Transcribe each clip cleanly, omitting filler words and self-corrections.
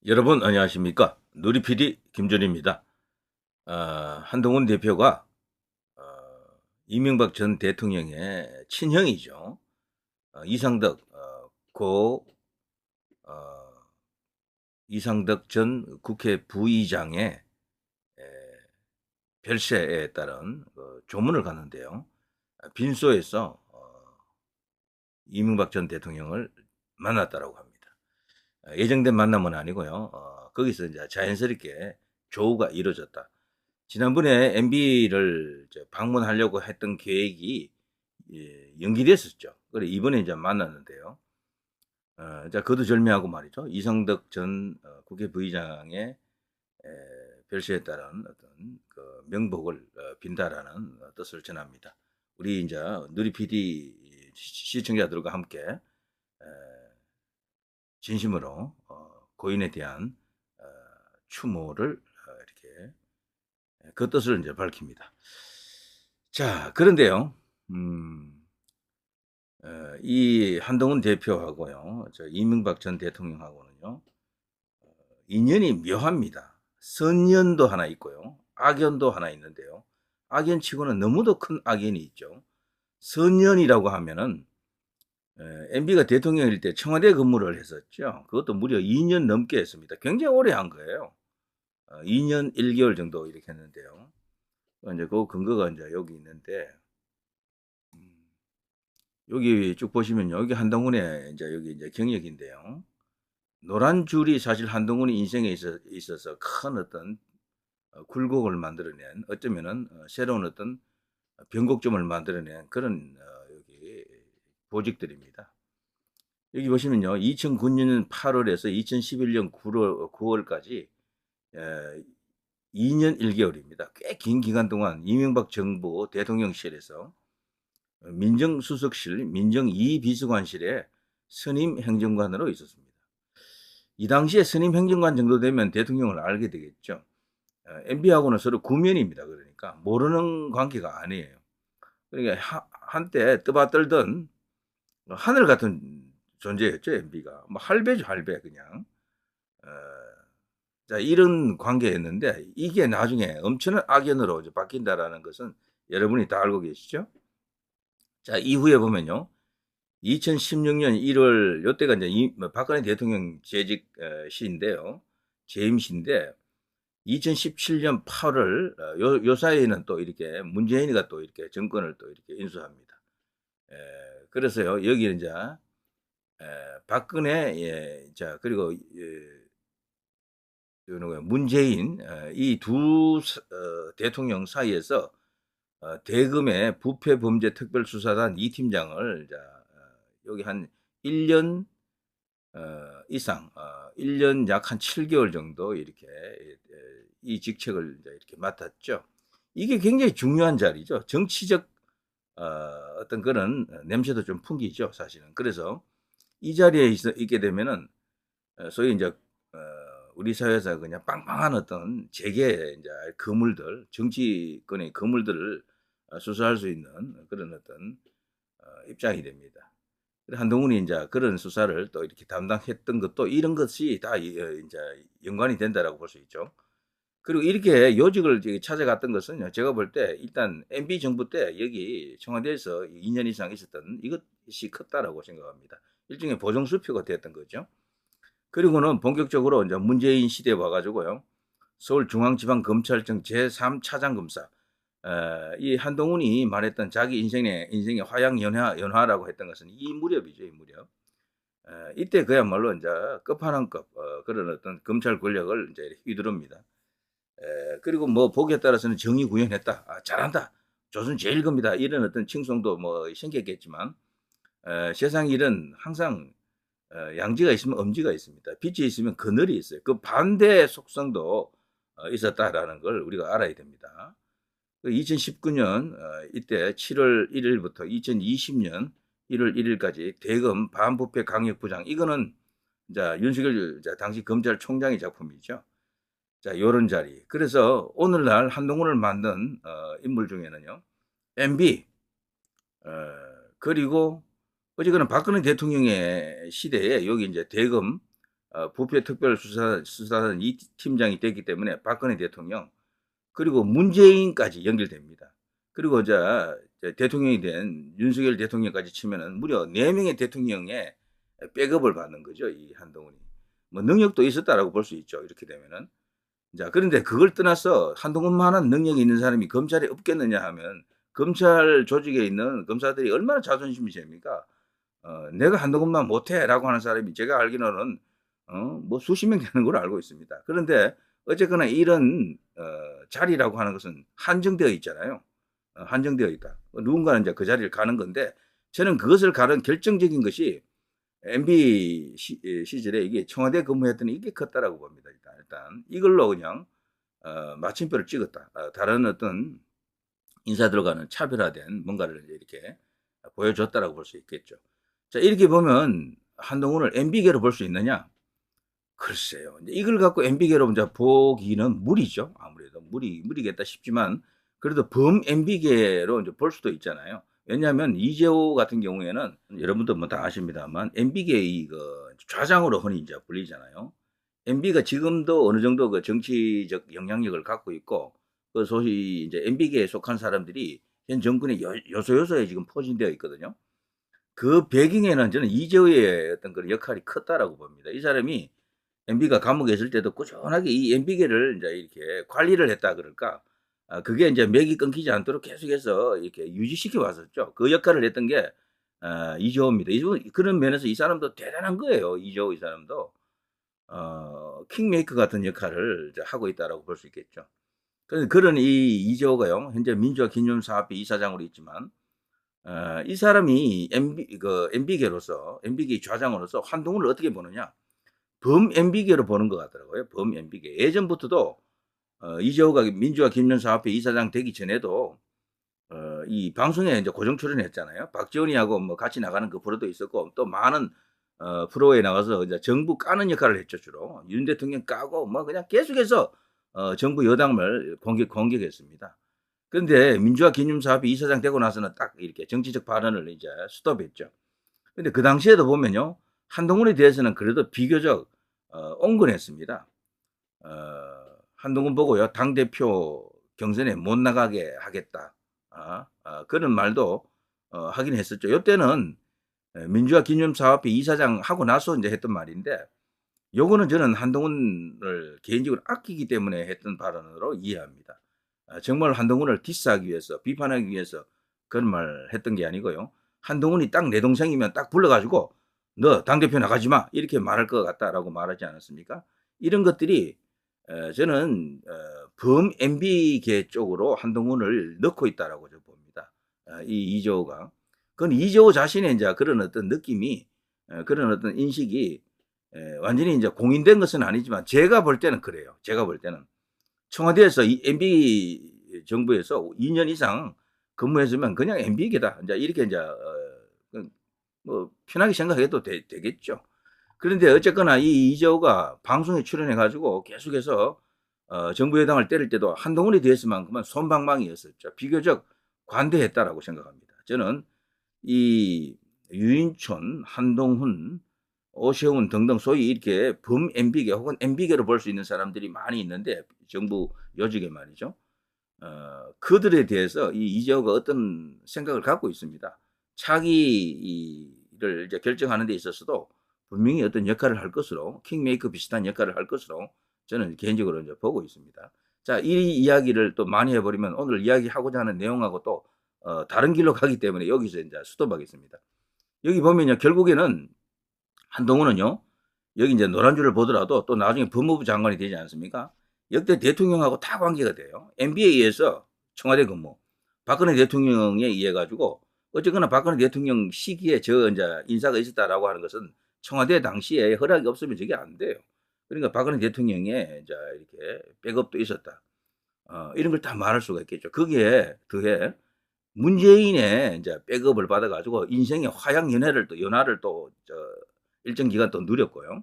여러분 안녕하십니까? 누리PD 김준입니다. 한동훈 대표가 어, 이명박 전 대통령의 친형이죠. 이상덕 고 어, 이상덕 전 국회 부의장의 에, 별세에 따른 조문을 갔는데요. 빈소에서 이명박 전 대통령을 만났다라고 합니다. 예정된 만남은 아니고요. 거기서 이제 자연스럽게 조우가 이루어졌다. 지난번에 MB를 방문하려고 했던 계획이 연기됐었죠. 그래 이번에 이제 만났는데요. 자 거두절미하고 말이죠. 이성덕 전 국회 부의장의 별세에 따른 어떤 그 명복을 빈다라는 뜻을 전합니다. 우리 이제 누리 PD 시청자들과 함께 진심으로 고인에 대한 어, 추모를 이렇게 그 뜻을 이제 밝힙니다. 자, 그런데요, 음, 이 한동훈 대표하고요, 저 이명박 전 대통령하고는요, 인연이 묘합니다. 선연도 하나 있고요, 악연도 하나 있는데요. 악연치고는 너무도 큰 악연이 있죠. 선연이라고 하면은 MB가 대통령일 때 청와대 근무를 했었죠. 그것도 무려 2년 넘게 했습니다. 굉장히 오래 한 거예요. 2년 1개월 정도 이렇게 했는데요. 이제 그 근거가 이제 여기 있는데, 음, 여기 쭉 보시면요. 여기 한동훈의 이제 여기 이제 경력인데요. 노란 줄이 사실 한동훈의 인생에 있어서 큰 어떤 굴곡을 만들어낸 어쩌면은 새로운 어떤 변곡점을 만들어낸 그런 여기 보직들입니다. 여기 보시면요. 2009년 8월에서 2011년 9월까지 2년 1개월입니다. 꽤 긴 기간 동안 이명박 정부 대통령실에서 민정수석실, 민정2비서관실에 선임 행정관으로 있었습니다. 이 당시에 선임 행정관 정도 되면 대통령을 알게 되겠죠. MB하고는 서로 구면입니다. 그러니까 모르는 관계가 아니에요. 그러니까 한때 떠받들던 하늘 같은 존재였죠. MB가 뭐 할배죠, 할배 그냥. 어, 자 이런 관계였는데 이게 나중에 엄청난 악연으로 이제 바뀐다라는 것은 여러분이 다 알고 계시죠? 자 이후에 보면요. 2016년 1월 요때가 이제 뭐 박근혜 대통령 재직 시인데요. 재임 시인데 2017년 8월 요 사이에는 또 이렇게 문재인이가 또 이렇게 정권을 또 이렇게 인수합니다. 에, 그래서요 여기는 이제 박근혜 자 그리고 문재인 이 두 대통령 사이에서 대금의 부패범죄특별수사단 2팀장을 자, 여기 한 1년 이상, 1년 약 한 7개월 정도 이렇게 이 직책을 이렇게 맡았죠. 이게 굉장히 중요한 자리죠. 정치적 어떤 그런 냄새도 좀 풍기죠, 사실은. 그래서 이 자리에 있게 되면은 소위 이제 우리 사회에서 그냥 빵빵한 어떤 재계 이제 거물들, 정치권의 거물들을 수사할 수 있는 그런 어떤 입장이 됩니다. 한동훈이 이제 그런 수사를 또 이렇게 담당했던 것도 이런 것이 다 이제 연관이 된다라고 볼 수 있죠. 그리고 이렇게 요직을 찾아갔던 것은 제가 볼 때 일단 MB 정부 때 여기 청와대에서 2년 이상 있었던 이것이 컸다라고 생각합니다. 일종의 보정수표가 됐던 거죠. 그리고는 본격적으로 이제 문재인 시대에 와가지고요. 서울중앙지방검찰청 제3차장검사 이 한동훈이 말했던 자기 인생의 화양연화라고 했던 것은 이 무렵이죠, 이 무렵. 이때 그야말로 이제 끝판왕급 그런 어떤 검찰 권력을 이제 휘두릅니다. 그리고 뭐 보기에 따라서는 정의 구현했다, 잘한다, 조선 제일 겁니다. 이런 어떤 칭송도 뭐 생겼겠지만 세상 일은 항상 양지가 있으면 엄지가 있습니다. 빛이 있으면 그늘이 있어요. 그 반대의 속성도 있었다라는 걸 우리가 알아야 됩니다. 2019년 이때 7월 1일부터 2020년 1월 1일까지 대검 반부패 강력부장 이거는 자 윤석열 당시 검찰총장의 작품이죠. 자 요런 자리. 그래서 오늘날 한동훈을 만든 인물 중에는요. MB 그리고 어쨌거나 박근혜 대통령의 시대에 여기 이제 대검 부패 특별수사단 이 팀장이 됐기 때문에 박근혜 대통령 그리고 문재인까지 연결됩니다. 그리고 대통령이 된 윤석열 대통령까지 치면은 무려 4명의 대통령의 백업을 받는 거죠. 이 한동훈이. 뭐 능력도 있었다라고 볼 수 있죠. 이렇게 되면은. 자, 그런데 그걸 떠나서 한동훈만한 능력이 있는 사람이 검찰에 없겠느냐 하면 검찰 조직에 있는 검사들이 얼마나 자존심이 셉니까? 내가 한동훈만 못해라고 하는 사람이 제가 알기로는 뭐 수십 명 되는 걸로 알고 있습니다. 그런데 어쨌거나 이런 자리라고 하는 것은 한정되어 있잖아요. 한정되어 있다. 누군가는 이제 그 자리를 가는 건데 저는 그것을 가는 결정적인 것이 MB 시절에 이게 청와대 근무했더니 이게 컸다라고 봅니다. 일단 이걸로 그냥 마침표를 찍었다. 다른 어떤 인사 들어가는 차별화된 뭔가를 이렇게 보여줬다라고 볼 수 있겠죠. 자, 이렇게 보면 한동훈을 MB계로 볼 수 있느냐? 글쎄요. 이걸 갖고 MB계로 이제 보기는 무리죠. 아무래도 무리겠다 싶지만 그래도 범 MB계로 이제 볼 수도 있잖아요. 왜냐하면 이재호 같은 경우에는 여러분도 뭐 다 아십니다만 MB계 그 좌장으로 흔히 이제 불리잖아요. MB가 지금도 어느 정도 그 정치적 영향력을 갖고 있고 그 소위 이제 MB계에 속한 사람들이 현 정권의 요소요소에 지금 포진되어 있거든요. 그 배경에는 저는 이재호의 어떤 그런 역할이 컸다라고 봅니다. 이 사람이 MB가 감옥에 있을 때도 꾸준하게 이 MB계를 이제 이렇게 관리를 했다 그럴까? 그게 이제 맥이 끊기지 않도록 계속해서 이렇게 유지시켜 왔었죠. 그 역할을 했던 게 이재호입니다. 이재호 그런 면에서 이 사람도 대단한 거예요. 이재호 이 사람도 킹메이커 같은 역할을 이제 하고 있다라고 볼 수 있겠죠. 그런 이 이재호가요, 현재 민주화 기념사업회 이사장으로 있지만 이 사람이 MB계로서 MB계 좌장으로서 한동훈을 어떻게 보느냐? 범 MB계로 보는 것 같더라고요. 범 MB계. 예전부터도 이재호가 민주화 기념사업회 이사장 되기 전에도 이 방송에 이제 고정 출연했잖아요. 박지원이하고 뭐 같이 나가는 그 프로도 있었고 또 많은 프로에 나가서 이제 정부 까는 역할을 했죠 주로. 윤 대통령 까고 뭐 그냥 계속해서 정부 여당을 공격했습니다. 그런데 민주화 기념사업회 이사장 되고 나서는 딱 이렇게 정치적 발언을 이제 스톱했죠. 근데 그 당시에도 보면요. 한동훈에 대해서는 그래도 비교적 온건했습니다. 한동훈 보고요. 당대표 경선에 못 나가게 하겠다. 그런 말도 하긴 했었죠. 이때는 민주화 기념사업회 이사장 하고 나서 이제 했던 말인데 요거는 저는 한동훈을 개인적으로 아끼기 때문에 했던 발언으로 이해합니다. 정말 한동훈을 디스하기 위해서 비판하기 위해서 그런 말 했던 게 아니고요. 한동훈이 딱 내 동생이면 딱 불러가지고 너 당대표 나가지 마 이렇게 말할 것 같다라고 말하지 않았습니까? 이런 것들이 저는 범 MB계 쪽으로 한동훈을 넣고 있다라고 저 봅니다. 이 이재호가. 그건 이재호 자신의 이제 그런 어떤 느낌이 그런 어떤 인식이 완전히 이제 공인된 것은 아니지만 제가 볼 때는 그래요. 제가 볼 때는 청와대에서 이 MB 정부에서 2년 이상 근무했으면 그냥 MB계다. 이제 이렇게 이제 뭐 편하게 생각해도 되겠죠. 그런데 어쨌거나 이 이재호가 방송에 출연해 가지고 계속해서 정부 여당을 때릴 때도 한동훈에 대해서만큼은 솜방망이였었죠. 비교적 관대했다라고 생각합니다. 저는 이 유인촌, 한동훈, 오세훈 등등 소위 이렇게 범 MB계 혹은 MB계로 볼 수 있는 사람들이 많이 있는데 정부 요직에 말이죠. 그들에 대해서 이 이재호가 어떤 생각을 갖고 있습니다. 차기를 이제 결정하는 데 있어서도 분명히 어떤 역할을 할 것으로 킹메이커 비슷한 역할을 할 것으로 저는 개인적으로 이제 보고 있습니다. 자, 이 이야기를 또 많이 해버리면 오늘 이야기하고자 하는 내용하고 또 다른 길로 가기 때문에 여기서 이제 스톱하겠습니다. 여기 보면요, 결국에는 한동훈은요, 여기 이제 노란줄을 보더라도 또 나중에 법무부 장관이 되지 않습니까? 역대 대통령하고 다 관계가 돼요. MBA에서 청와대 근무, 박근혜 대통령에 의해 가지고 어쨌거나 박근혜 대통령 시기에 저 이제 인사가 있었다라고 하는 것은 청와대 당시에 허락이 없으면 저게 안 돼요. 그러니까 박근혜 대통령의 이제 이렇게 백업도 있었다. 이런 걸 다 말할 수가 있겠죠. 거기에 더해 문재인의 이제 백업을 받아가지고 인생의 화양 연화를 또 일정 기간 또 누렸고요.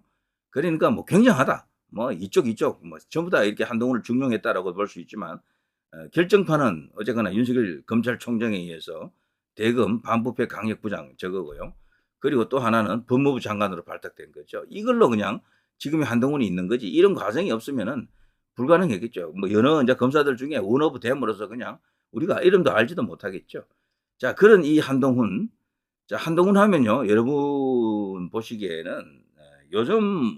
그러니까 뭐 굉장하다. 뭐 이쪽 뭐 전부 다 이렇게 한동훈을 중용했다라고 볼 수 있지만 결정판은 어쨌거나 윤석열 검찰총장에 의해서 대검 반부패 강력부장 저거고요. 그리고 또 하나는 법무부 장관으로 발탁된 거죠. 이걸로 그냥 지금의 한동훈이 있는 거지. 이런 과정이 없으면은 불가능했겠죠. 뭐 여러 이제 검사들 중에 원오브 댐으로서 그냥 우리가 이름도 알지도 못하겠죠. 자, 그런 이 한동훈. 자, 한동훈 하면요, 여러분 보시기에는 요즘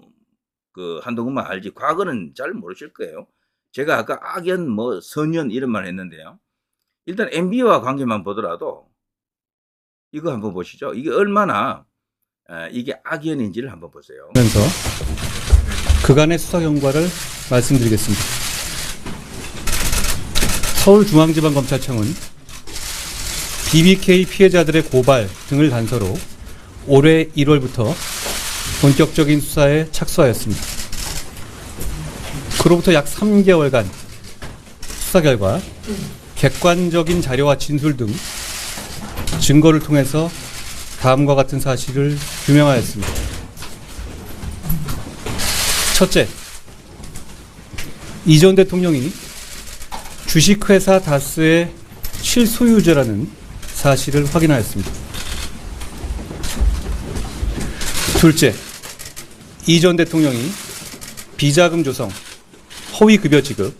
그 한동훈만 알지 과거는 잘 모르실 거예요. 제가 아까 악연 뭐 선연 이런 말 했는데요. 일단 MB와 관계만 보더라도 이거 한번 보시죠. 이게 얼마나 이게 악연인지를 한번 보세요. 면서 그간의 수사 경과를 말씀드리겠습니다. 서울중앙지방검찰청은 BBK 피해자들의 고발 등을 단서로 올해 1월부터 본격적인 수사에 착수하였습니다. 그로부터 약 3개월간 수사 결과 객관적인 자료와 진술 등 증거를 통해서 다음과 같은 사실을 규명하였습니다. 첫째, 이 전 대통령이 주식회사 다스의 실소유주라는 사실을 확인하였습니다. 둘째, 이 전 대통령이 비자금 조성, 허위급여 지급,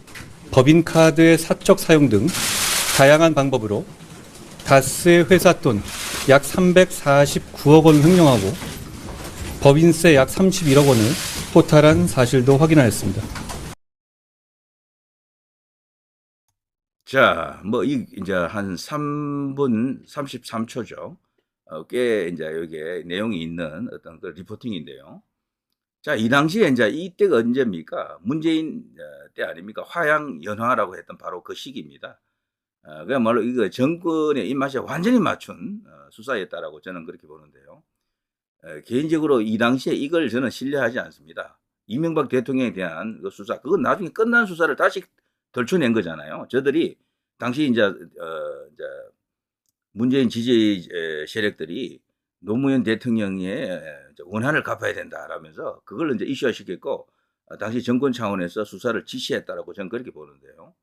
법인카드의 사적 사용 등 다양한 방법으로 다스의 회사 돈 약 349억 원을 횡령하고 법인세 약 31억 원을 포탈한 사실도 확인하였습니다. 자, 뭐 이제 한 3분 33초죠. 꽤 이제 여기에 내용이 있는 어떤 그 리포팅인데요. 자, 이 당시에 이제 이때가 언제입니까? 문재인 때 아닙니까? 화양연화라고 했던 바로 그 시기입니다. 그야말로 이거 정권의 입맛에 완전히 맞춘 수사였다라고 저는 그렇게 보는데요. 개인적으로 이 당시에 이걸 저는 신뢰하지 않습니다. 이명박 대통령에 대한 그 수사, 그건 나중에 끝난 수사를 다시 덜쳐낸 거잖아요. 저들이 당시 이제 문재인 지지 세력들이 노무현 대통령의 원한을 갚아야 된다라면서 그걸 이제 이슈화시켰고 당시 정권 차원에서 수사를 지시했다라고 저는 그렇게 보는데요.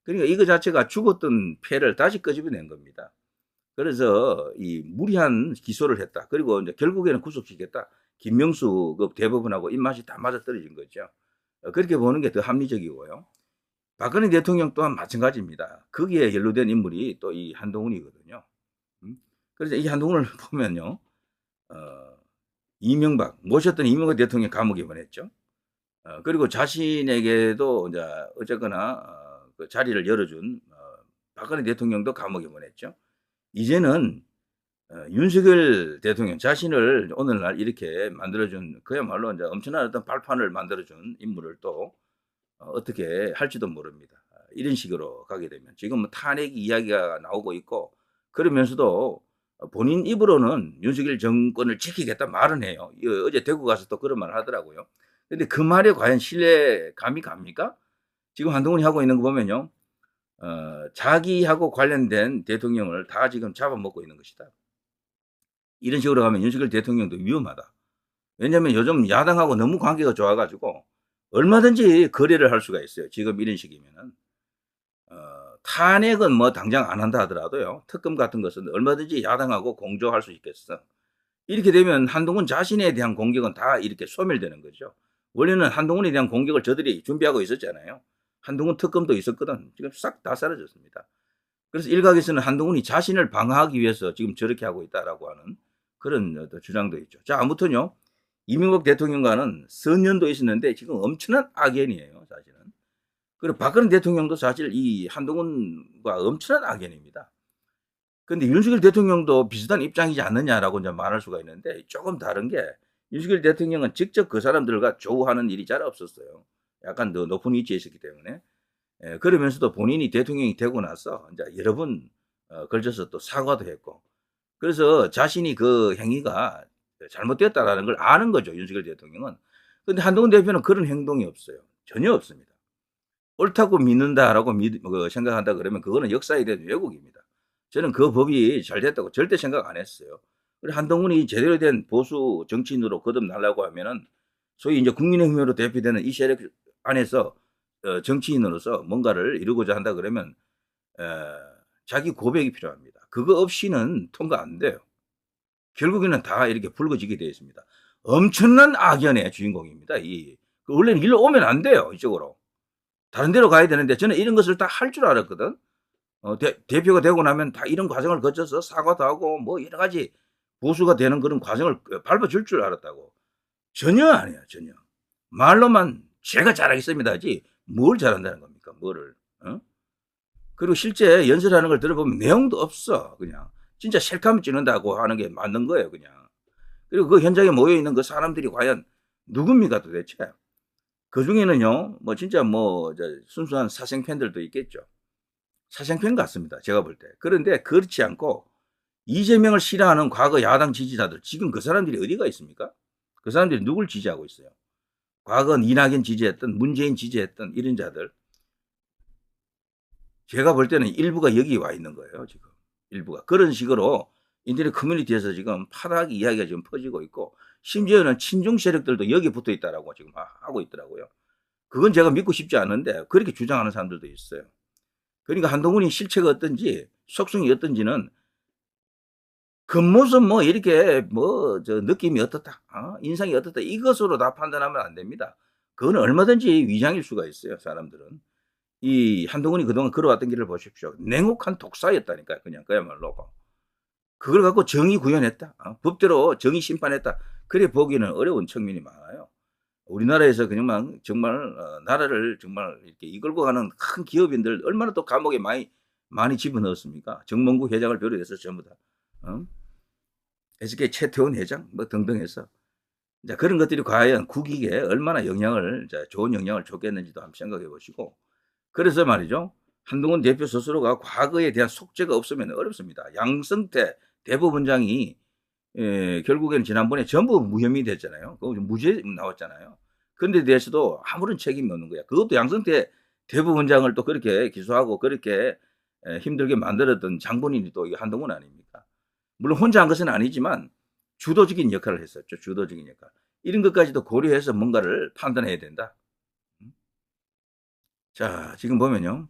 그러니까 이거 자체가 죽었던 패를 다시 끄집어낸 겁니다. 그래서 이 무리한 기소를 했다. 그리고 이제 결국에는 구속시켰다. 김명수 그 대법원하고 입맛이 다 맞아떨어진 거죠. 그렇게 보는 게 더 합리적이고요. 박근혜 대통령 또한 마찬가지입니다. 거기에 연루된 인물이 또 이 한동훈이거든요. 그래서 이 한동훈을 보면요, 모셨던 이명박 대통령 감옥에 보냈죠. 그리고 자신에게도 이제 어쨌거나 그 자리를 열어준 박근혜 대통령도 감옥에 보냈죠. 이제는 윤석열 대통령 자신을 오늘날 이렇게 만들어준 그야말로 이제 엄청난 어떤 발판을 만들어준 인물을 또 어떻게 할지도 모릅니다. 이런 식으로 가게 되면 지금 탄핵 이야기가 나오고 있고 그러면서도 본인 입으로는 윤석열 정권을 지키겠다 말은 해요. 어제 대구 가서 또 그런 말을 하더라고요. 근데 그 말에 과연 신뢰감이 갑니까? 지금 한동훈이 하고 있는 거 보면요. 자기하고 관련된 대통령을 다 지금 잡아먹고 있는 것이다. 이런 식으로 가면 윤석열 대통령도 위험하다. 왜냐하면 요즘 야당하고 너무 관계가 좋아가지고 얼마든지 거래를 할 수가 있어요. 지금 이런 식이면은. 탄핵은 뭐 당장 안 한다 하더라도요. 특검 같은 것은 얼마든지 야당하고 공조할 수 있겠어. 이렇게 되면 한동훈 자신에 대한 공격은 다 이렇게 소멸되는 거죠. 원래는 한동훈에 대한 공격을 저들이 준비하고 있었잖아요. 한동훈 특검도 있었거든. 지금 싹 다 사라졌습니다. 그래서 일각에서는 한동훈이 자신을 방어하기 위해서 지금 저렇게 하고 있다라고 하는 그런 주장도 있죠. 자, 아무튼요. 이명박 대통령과는 선연도 있었는데 지금 엄청난 악연이에요, 사실은. 그리고 박근혜 대통령도 사실 이 한동훈과 엄청난 악연입니다. 근데 윤석열 대통령도 비슷한 입장이지 않느냐라고 이제 말할 수가 있는데 조금 다른 게 윤석열 대통령은 직접 그 사람들과 조우하는 일이 잘 없었어요. 약간 더 높은 위치에 있었기 때문에. 그러면서도 본인이 대통령이 되고 나서 이제 여러 번 걸쳐서 또 사과도 했고. 그래서 자신이 그 행위가 잘못됐다라는 걸 아는 거죠, 윤석열 대통령은. 근데 한동훈 대표는 그런 행동이 없어요. 전혀 없습니다. 옳다고 믿는다라고 생각한다 그러면 그거는 역사에 대한 왜곡입니다. 저는 그 법이 잘 됐다고 절대 생각 안 했어요. 그리고 한동훈이 제대로 된 보수 정치인으로 거듭나려고 하면은 소위 이제 국민의힘으로 대표되는 이 세력 안에서 정치인으로서 뭔가를 이루고자 한다 그러면 자기 고백이 필요합니다. 그거 없이는 통과 안 돼요. 결국에는 다 이렇게 불거지게 되어 있습니다. 엄청난 악연의 주인공입니다. 원래는 일로 오면 안 돼요. 이쪽으로. 다른 데로 가야 되는데 저는 이런 것을 다 할 줄 알았거든. 대표가 되고 나면 다 이런 과정을 거쳐서 사과도 하고 뭐 여러 가지 보수가 되는 그런 과정을 밟아줄 줄 알았다고. 전혀 아니에요. 전혀. 말로만 제가 잘하겠습니다 하지 뭘 잘한다는 겁니까? 뭐를. 그리고 실제 연설하는 걸 들어보면 내용도 없어. 그냥 진짜 셀카만 찍는다고 하는 게 맞는 거예요. 그냥. 그리고 그 현장에 모여있는 그 사람들이 과연 누굽니까 도대체. 그 중에는요 뭐 진짜 뭐 순수한 사생팬들도 있겠죠. 사생팬 같습니다. 제가 볼 때. 그런데 그렇지 않고 이재명을 싫어하는 과거 야당 지지자들, 지금 그 사람들이 어디가 있습니까? 그 사람들이 누굴 지지하고 있어요? 과거 이낙연 지지했던, 문재인 지지했던 이런 자들. 제가 볼 때는 일부가 여기 와 있는 거예요. 지금 일부가. 그런 식으로 인터넷 커뮤니티에서 지금 파닥 이야기가 지금 퍼지고 있고, 심지어는 친중 세력들도 여기 붙어 있다라고 지금 하고 있더라고요. 그건 제가 믿고 싶지 않은데 그렇게 주장하는 사람들도 있어요. 그러니까 한동훈이 실체가 어떤지, 속성이 어떤지는 겉모습 뭐 이렇게 뭐 느낌이 어떻다, 인상이 어떻다 이것으로 다 판단하면 안 됩니다. 그건 얼마든지 위장일 수가 있어요. 사람들은. 이 한동훈이 그동안 걸어왔던 길을 보십시오. 냉혹한 독사였다니까요. 그냥 그야말로. 그걸 갖고 정의 구현했다. 법대로 정의 심판했다. 그래 보기는 어려운 측면이 많아요. 우리나라에서 그냥 정말 나라를 정말 이렇게 이끌고 가는 큰 기업인들 얼마나 또 감옥에 많이 집어넣었습니까? 정몽구 회장을 비롯해서 전부 다. SK 최태원 회장 뭐 등등 해서. 자, 그런 것들이 과연 국익에 얼마나 좋은 영향을 줬겠는지도 한번 생각해 보시고. 그래서 말이죠. 한동훈 대표 스스로가 과거에 대한 속죄가 없으면 어렵습니다. 양승태 대법원장이 결국에는 지난번에 전부 무혐의 됐잖아요. 그거 무죄 나왔잖아요. 그런데 대해서도 아무런 책임이 없는 거야. 그것도 양승태 대법원장을 또 그렇게 기소하고 그렇게 힘들게 만들었던 장본인이 또 한동훈 아닙니까? 물론 혼자 한 것은 아니지만 주도적인 역할을 했었죠. 주도적인 역할. 이런 것까지도 고려해서 뭔가를 판단해야 된다. 자, 지금 보면요.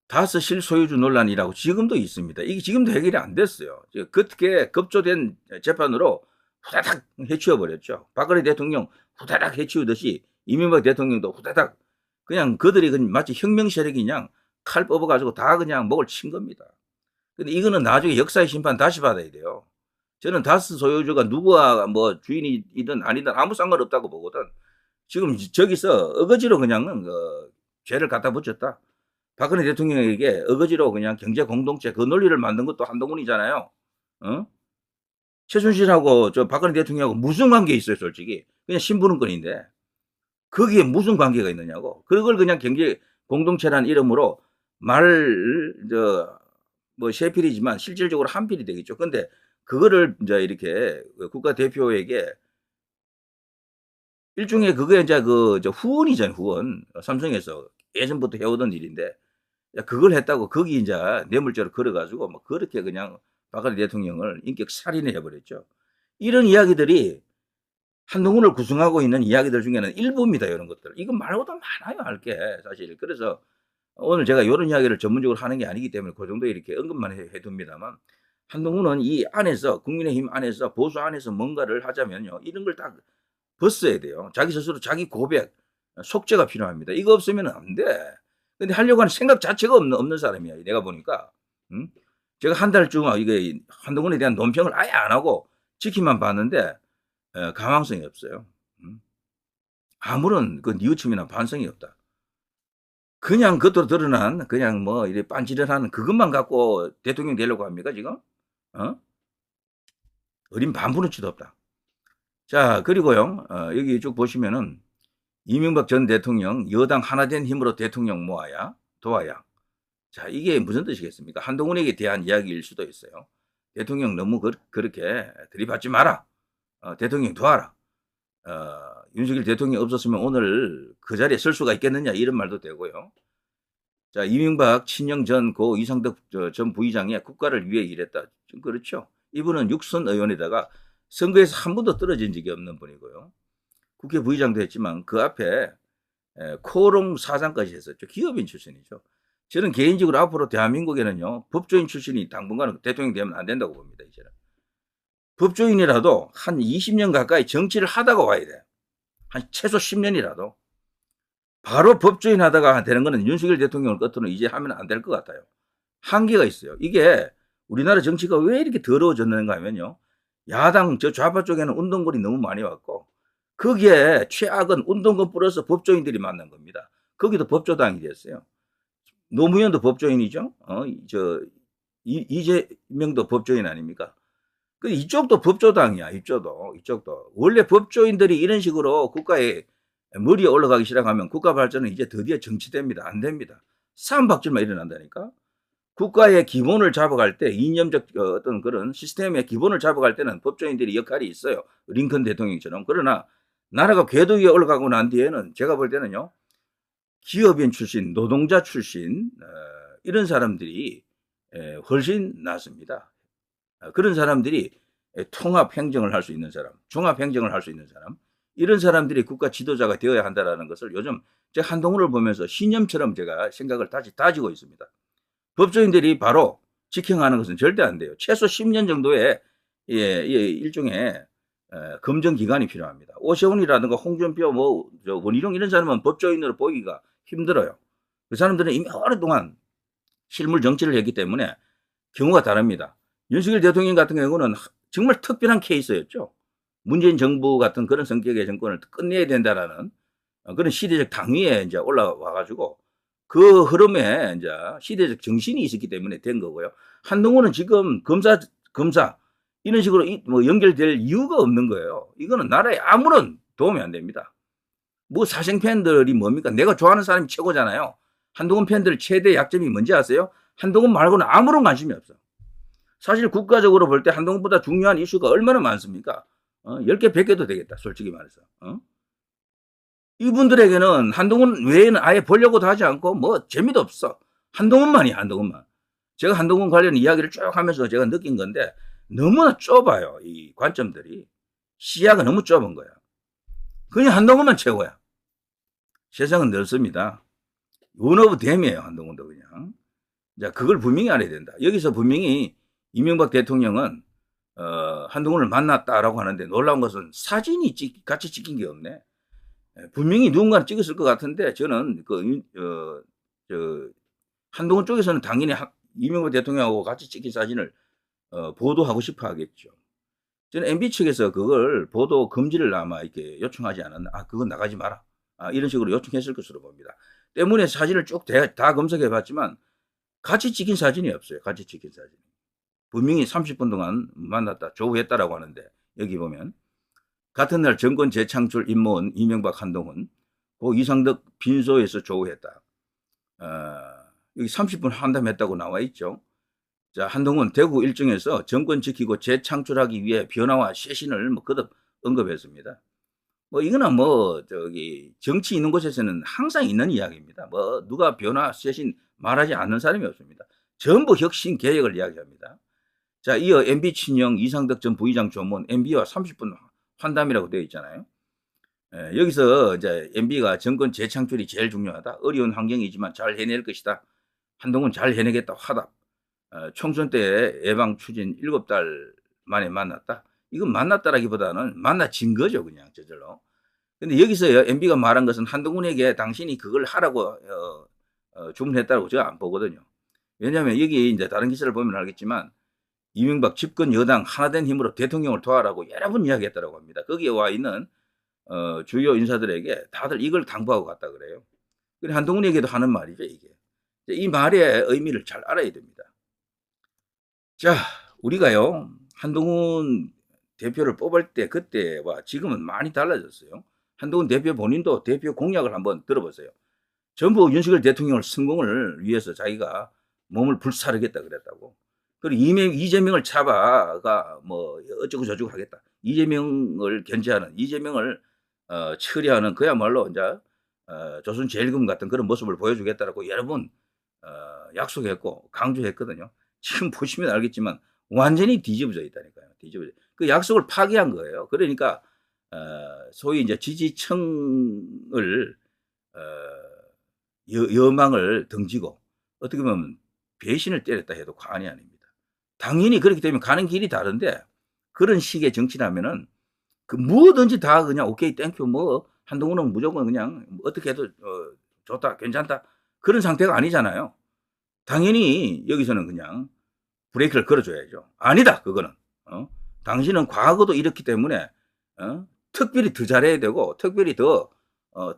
다스 실소유주 논란이라고 지금도 있습니다. 이게 지금도 해결이 안 됐어요. 그렇게 급조된 재판으로 후다닥 해치워버렸죠. 박근혜 대통령 후다닥 해치우듯이 이명박 대통령도 후다닥 그냥 그들이 마치 혁명 세력이 그냥 칼 뽑아가지고 다 그냥 목을 친 겁니다. 근데 이거는 나중에 역사의 심판 다시 받아야 돼요. 저는 다스 소유주가 누구와 뭐 주인이든 아니든 아무 상관없다고 보거든. 지금 저기서 어거지로 그냥 죄를 갖다 붙였다. 박근혜 대통령에게 어거지로 그냥 경제 공동체 그 논리를 만든 것도 한동훈이잖아요. 최순실하고 저 박근혜 대통령하고 무슨 관계 있어요, 솔직히. 그냥 신부름꾼인데. 거기에 무슨 관계가 있느냐고. 그걸 그냥 경제 공동체라는 이름으로 뭐 셰필이지만 실질적으로 한필이 되겠죠. 근데 그거를 이제 이렇게 국가대표에게 일종의 그게 이제 후원이잖아요, 후원. 삼성에서 예전부터 해오던 일인데. 그걸 했다고 거기 이제 뇌물죄로 걸어가지고 뭐 그렇게 그냥 박근혜 대통령을 인격 살인을 해버렸죠. 이런 이야기들이 한동훈을 구성하고 있는 이야기들 중에는 일부입니다. 이런 것들. 이거 말고도 많아요. 할 게 사실. 그래서 오늘 제가 이런 이야기를 전문적으로 하는 게 아니기 때문에 그 정도 이렇게 언급만 해둡니다만 한동훈은 이 안에서 국민의힘 안에서 보수 안에서 뭔가를 하자면요. 이런 걸 다 벗어야 돼요. 자기 스스로 자기 고백, 속죄가 필요합니다. 이거 없으면 안 돼. 근데 하려고 하는 생각 자체가 없는 사람이야. 내가 보니까. 제가 한 달 동안 이게 한동훈에 대한 논평을 아예 안 하고 지키만 봤는데 가망성이 없어요. 아무런 그 뉘우침이나 반성이 없다. 그냥 겉으로 드러난 그냥 뭐 이렇게 빤지런하는 그것만 갖고 대통령 되려고 합니까 지금? 어린 반부누치도 없다. 자, 그리고요 여기 쭉 보시면은 이명박 전 대통령 여당 하나 된 힘으로 대통령 도와야. 자, 이게 무슨 뜻이겠습니까? 한동훈에게 대한 이야기일 수도 있어요. 대통령 너무 그렇게 들이받지 마라. 대통령 도와라. 윤석열 대통령이 없었으면 오늘 그 자리에 설 수가 있겠느냐 이런 말도 되고요. 자, 이명박 친형 전 고 이상덕 전 부의장이 국가를 위해 일했다. 좀 그렇죠. 이분은 육선 의원에다가 선거에서 한 번도 떨어진 적이 없는 분이고요. 국회 부의장도 했지만 그 앞에 코롱 사장까지 했었죠. 기업인 출신이죠. 저는 개인적으로 앞으로 대한민국에는요 법조인 출신이 당분간은 대통령 되면 안 된다고 봅니다. 이제는 법조인이라도 한 20년 가까이 정치를 하다가 와야 돼. 한 최소 10년이라도. 바로 법조인 하다가 되는 거는 윤석열 대통령을 끝으로 이제 하면 안 될 것 같아요. 한계가 있어요. 이게 우리나라 정치가 왜 이렇게 더러워졌는가 하면요. 야당 저 좌파 쪽에는 운동권이 너무 많이 왔고 거기에 최악은 운동권 플러스 법조인들이 만난 겁니다. 거기도 법조당이 됐어요. 노무현도 법조인이죠. 이재명도 법조인 아닙니까? 그 이쪽도 법조당이야. 이쪽도. 원래 법조인들이 이런 식으로 국가에 머리에 올라가기 시작하면 국가 발전은 이제 드디어 정치됩니다. 안 됩니다. 싸움박질만 일어난다니까. 국가의 기본을 잡아갈 때 이념적 어떤 그런 시스템의 기본을 잡아갈 때는 법조인들이 역할이 있어요. 링컨 대통령처럼. 그러나 나라가 궤도 위에 올라가고 난 뒤에는 제가 볼 때는요. 기업인 출신, 노동자 출신 이런 사람들이 훨씬 낫습니다. 그런 사람들이 통합 행정을 할 수 있는 사람, 종합 행정을 할 수 있는 사람, 이런 사람들이 국가 지도자가 되어야 한다는 것을 요즘 제가 한동훈을 보면서 신념처럼 제가 생각을 다시 다지고 있습니다. 법조인들이 바로 직행하는 것은 절대 안 돼요. 최소 10년 정도의 일종의 검증 기간이 필요합니다. 오세훈이라든가 홍준표, 원희룡 이런 사람은 법조인으로 보기가 힘들어요. 그 사람들은 이미 오랫동안 실물 정치를 했기 때문에 경우가 다릅니다. 윤석열 대통령 같은 경우는 정말 특별한 케이스였죠. 문재인 정부 같은 그런 성격의 정권을 끝내야 된다라는 그런 시대적 당위에 이제 올라와가지고 그 흐름에 이제 시대적 정신이 있었기 때문에 된 거고요. 한동훈은 지금 검사 이런 식으로 뭐 연결될 이유가 없는 거예요. 이거는 나라에 아무런 도움이 안 됩니다. 뭐 사생 팬들이 뭡니까? 내가 좋아하는 사람이 최고잖아요. 한동훈 팬들 최대 약점이 뭔지 아세요? 한동훈 말고는 아무런 관심이 없어. 사실 국가적으로 볼 때 한동훈보다 중요한 이슈가 얼마나 많습니까? 10개, 100개도 되겠다. 솔직히 말해서. 이분들에게는 한동훈 외에는 아예 보려고도 하지 않고 뭐 재미도 없어. 한동훈만이야. 한동훈만. 제가 한동훈 관련 이야기를 쭉 하면서 제가 느낀 건데 너무나 좁아요. 이 관점들이. 시야가 너무 좁은 거야. 그냥 한동훈만 최고야. 세상은 넓습니다. 원오브 댐이에요. 한동훈도 그냥. 자, 그걸 분명히 알아야 된다. 여기서 분명히 이명박 대통령은 한동훈을 만났다라고 하는데 놀라운 것은 사진이 같이 찍힌 게 없네. 분명히 누군가 찍었을 것 같은데 저는 한동훈 쪽에서는 당연히 이명박 대통령하고 같이 찍힌 사진을 보도하고 싶어 하겠죠. 저는 MB 측에서 그걸 보도 금지를 아마 이렇게 요청하지 않았나. 그건 나가지 마라. 이런 식으로 요청했을 것으로 봅니다. 때문에 사진을 쭉 다 검색해 봤지만 같이 찍힌 사진이 없어요. 같이 찍힌 사진. 분명히 30분 동안 만났다, 조우했다라고 하는데 여기 보면 같은 날 정권 재창출 임무원 이명박 한동훈, 이상덕 빈소에서 조우했다. 여기 30분 환담했다고 나와 있죠. 자, 한동훈 대구 일정에서 정권 지키고 재창출하기 위해 변화와 쇄신을 거듭 언급했습니다. 이거는 정치 있는 곳에서는 항상 있는 이야기입니다. 누가 변화, 쇄신 말하지 않는 사람이 없습니다. 전부 혁신 개혁을 이야기합니다. 자, 이어 MB 친형 이상덕 전 부의장 조문 MB와 30분 환담이라고 되어 있잖아요. 여기서 이제 MB가 정권 재창출이 제일 중요하다. 어려운 환경이지만 잘 해낼 것이다. 한동훈 잘 해내겠다. 화답. 총선 때 예방 추진 7달 만에 만났다. 이건 만났다라기보다는 만나진 거죠. 그냥 저절로. 근데 여기서 MB가 말한 것은 한동훈에게 당신이 그걸 하라고 주문했다고 제가 안 보거든요. 왜냐하면 여기 이제 다른 기사를 보면 알겠지만 이명박 집권 여당 하나된 힘으로 대통령을 도와라고 여러 번 이야기했다고 합니다. 거기에 와 있는 주요 인사들에게 다들 이걸 당부하고 갔다 그래요. 그래 한동훈에게도 하는 말이죠. 이게. 이 말의 의미를 잘 알아야 됩니다. 자, 우리가요 한동훈 대표를 뽑을 때 그때와 지금은 많이 달라졌어요. 한동훈 대표 본인도 대표 공약을 한번 들어보세요. 전부 윤석열 대통령을 성공을 위해서 자기가 몸을 불사르겠다 그랬다고. 그리고 이재명을 잡아가 어쩌고 저쩌고 하겠다. 이재명을 견제하는, 이재명을 처리하는 그야말로 이제 조선제일금 같은 그런 모습을 보여주겠다라고 여러 번 약속했고 강조했거든요. 지금 보시면 알겠지만 완전히 뒤집어져 있다니까요. 그 약속을 파기한 거예요. 그러니까 소위 이제 지지층을 여망을 등지고 어떻게 보면 배신을 때렸다 해도 과언이 아닙니다. 당연히 그렇기 때문에 가는 길이 다른데 그런 식의 정치라면은 그 뭐든지 다 그냥 오케이 땡큐 뭐 한동훈은 무조건 그냥 어떻게 해도 좋다 괜찮다 그런 상태가 아니잖아요. 당연히 여기서는 그냥 브레이크를 걸어줘야죠. 아니다 그거는. 당신은 과거도 이렇기 때문에 특별히 더 잘해야 되고 특별히 더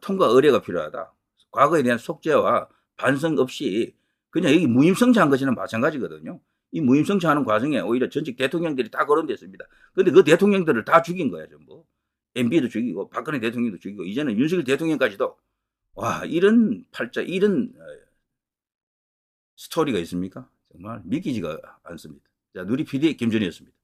통과 의례가 필요하다. 과거에 대한 속죄와 반성 없이 그냥 여기 무임승차한 것이나 마찬가지거든요. 이 무임승차하는 과정에 오히려 전직 대통령들이 다 거론됐습니다. 근데 그 대통령들을 다 죽인 거야 전부. MB도 죽이고 박근혜 대통령도 죽이고 이제는 윤석열 대통령까지도 와 이런 팔자 이런 스토리가 있습니까? 정말 믿기지가 않습니다. 자, 누리 PD 김준희였습니다.